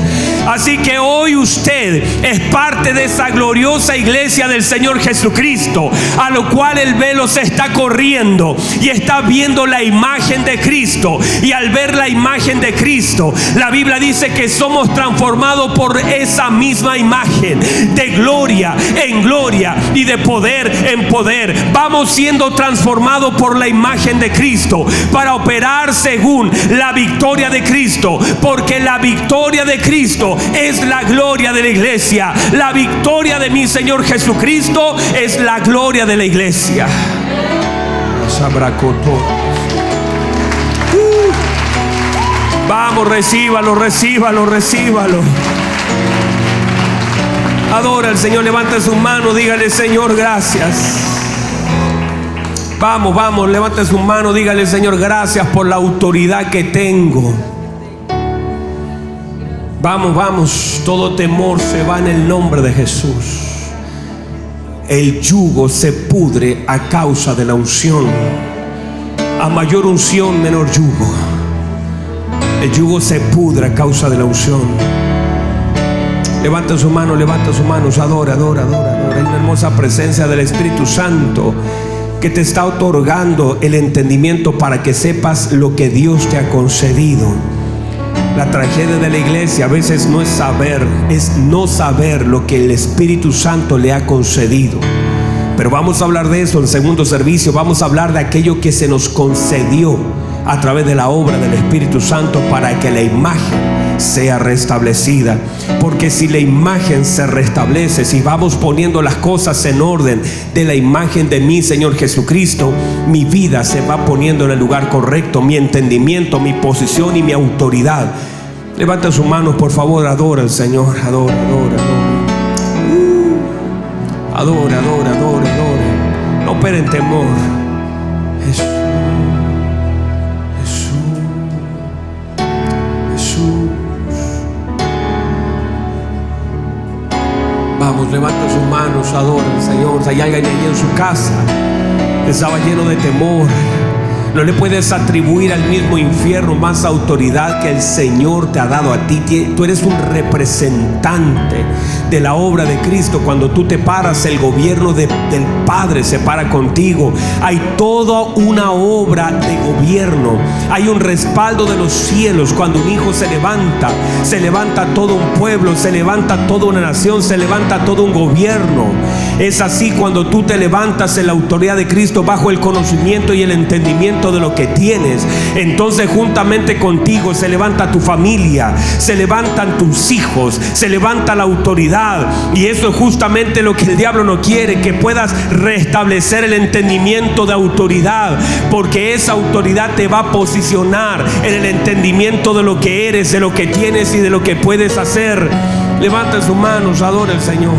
Así que hoy usted es parte de esa gloriosa iglesia del Señor Jesucristo, a lo cual el velo se está corriendo y está viendo la imagen de Cristo. Y al ver la imagen de Cristo, la Biblia dice que somos transformados por esa misma imagen, de gloria en gloria y de poder en poder. Vamos siendo transformados por la imagen de Cristo para operar según la victoria de Cristo, porque la victoria de Cristo es la gloria de la iglesia. La victoria de mi Señor Jesucristo es la gloria de la iglesia. Vamos, recíbalo, recíbalo, recíbalo. Adora al Señor, levanta sus manos, dígale: Señor, gracias. Vamos, vamos, levanta sus manos, dígale: Señor, gracias por la autoridad que tengo. Vamos, vamos, todo temor se va en el nombre de Jesús. El yugo se pudre a causa de la unción. A mayor unción, menor yugo. El yugo se pudre a causa de la unción. Levanta sus manos, adora, adora, adora, adora. Hay una hermosa presencia del Espíritu Santo que te está otorgando el entendimiento para que sepas lo que Dios te ha concedido. La tragedia de la iglesia a veces no es saber, es no saber lo que el Espíritu Santo le ha concedido. Pero vamos a hablar de eso en segundo servicio. Vamos a hablar de aquello que se nos concedió a través de la obra del Espíritu Santo para que la imagen sea restablecida. Porque si la imagen se restablece, si vamos poniendo las cosas en orden de la imagen de mi Señor Jesucristo, mi vida se va poniendo en el lugar correcto, mi entendimiento, mi posición y mi autoridad. Levanta sus manos, por favor, adora al Señor, adora, adora, adora. Adora, adora, adora, adora. No operen temor. Jesús, Jesús, Jesús. Vamos, levanta sus manos, adora al Señor. Si hay alguien allí en su casa que estaba lleno de temor, no le puedes atribuir al mismo infierno más autoridad que el Señor te ha dado a ti. Tú eres un representante de la obra de Cristo. Cuando tú te paras, el gobierno del Padre se para contigo. Hay toda una obra de gobierno. Hay un respaldo de los cielos. Cuando un hijo se levanta todo un pueblo, se levanta toda una nación, se levanta todo un gobierno. Es así cuando tú te levantas en la autoridad de Cristo, bajo el conocimiento y el entendimiento de lo que tienes. Entonces juntamente contigo se levanta tu familia, se levantan tus hijos, se levanta la autoridad. Y eso es justamente lo que el diablo no quiere, que puedas restablecer el entendimiento de autoridad, porque esa autoridad te va a posicionar en el entendimiento de lo que eres, de lo que tienes y de lo que puedes hacer. Levanta sus manos, adora al Señor.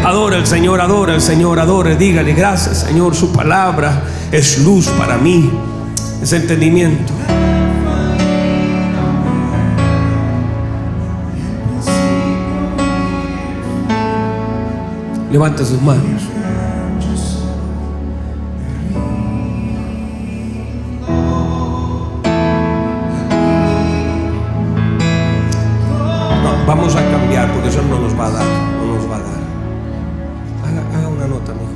Adora al Señor, adora al Señor, adora. Dígale: gracias, Señor, su palabra es luz para mí, es entendimiento. Levanta sus manos. No, vamos a cambiar porque eso no nos va a dar, no nos va a dar. Haga una nota mejor.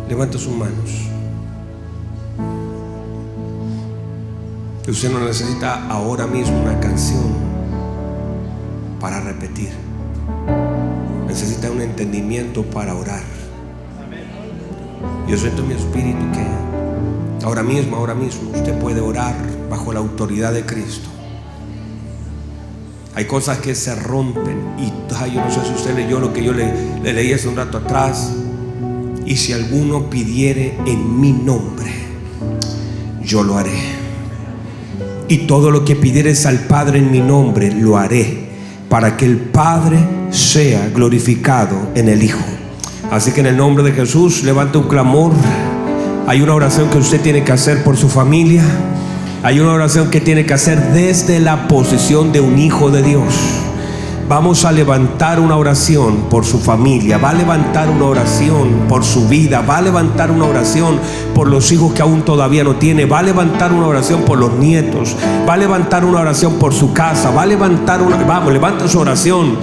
Levanta sus manos. Que usted no necesita ahora mismo una canción para repetir. Necesita un entendimiento para orar. Yo siento en mi espíritu que ahora mismo usted puede orar bajo la autoridad de Cristo. Hay cosas que se rompen y yo no sé si usted leyó lo que yo le leí hace un rato atrás. Y si alguno pidiere en mi nombre, yo lo haré. Y todo lo que pidieres al Padre en mi nombre, lo haré, para que el Padre sea glorificado en el Hijo. Así que en el nombre de Jesús, levante un clamor. Hay una oración que usted tiene que hacer por su familia. Hay una oración que tiene que hacer desde la posición de un hijo de Dios. Vamos a levantar una oración por su familia, va a levantar una oración por su vida, va a levantar una oración por los hijos que aún todavía no tiene, va a levantar una oración por los nietos, va a levantar una oración por su casa, va a levantar una... Vamos, levanta su oración,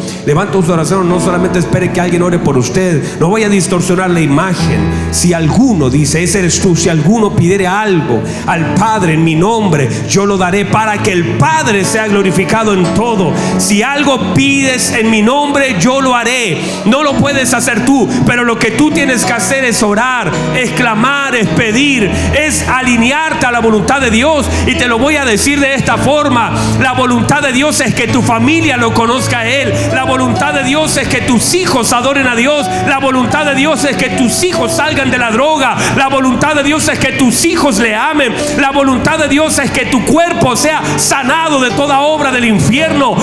no solamente espere que alguien ore por usted, no vaya a distorsionar la imagen. Si alguno, dice, ese eres tú, si alguno pidiere algo al Padre en mi nombre, yo lo daré, para que el Padre sea glorificado en todo. Si algo pides en mi nombre, yo lo haré. No lo puedes hacer tú, pero lo que tú tienes que hacer es orar, es clamar, es pedir, es alinearte a la voluntad de Dios. Y te lo voy a decir de esta forma: la voluntad de Dios es que tu familia lo conozca a Él. La voluntad de Dios es que tus hijos adoren a Dios. La voluntad de Dios es que tus hijos salgan de la droga. La voluntad de Dios es que tus hijos le amen. La voluntad de Dios es que tu cuerpo sea sanado de toda obra del infierno.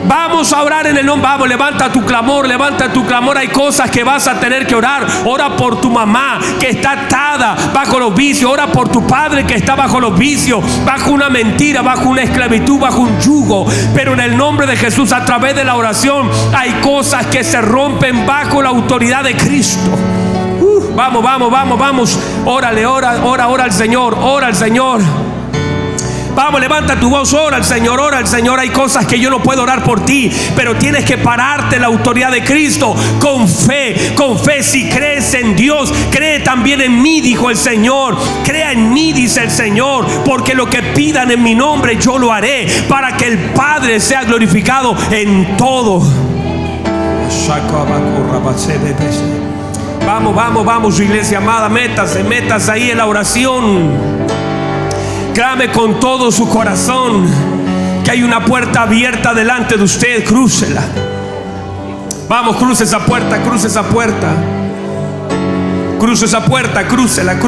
Vamos a orar en el nombre. Vamos, levanta tu clamor, levanta tu clamor. Hay cosas que vas a tener que orar. Ora por tu mamá que está atada bajo los vicios. Ora por tu padre que está bajo los vicios, bajo una mentira, bajo una esclavitud, bajo un yugo. Pero en el nombre de Jesús, a través de la oración, hay cosas que se rompen bajo la autoridad de Cristo. Vamos. Órale, ora al Señor, ora al Señor. Vamos, levanta tu voz, ora al Señor, ora al Señor. Hay cosas que yo no puedo orar por ti, pero tienes que pararte en la autoridad de Cristo con fe. Si crees en Dios, cree también en mí, dijo el Señor. Crea en mí, dice el Señor, porque lo que pidan en mi nombre yo lo haré, para que el Padre sea glorificado en todo. Vamos, iglesia amada, métase ahí en la oración. Clame con todo su corazón, que hay una puerta abierta delante de usted. Crúcela. Vamos, cruce esa puerta. Cruce esa puerta, crúcela.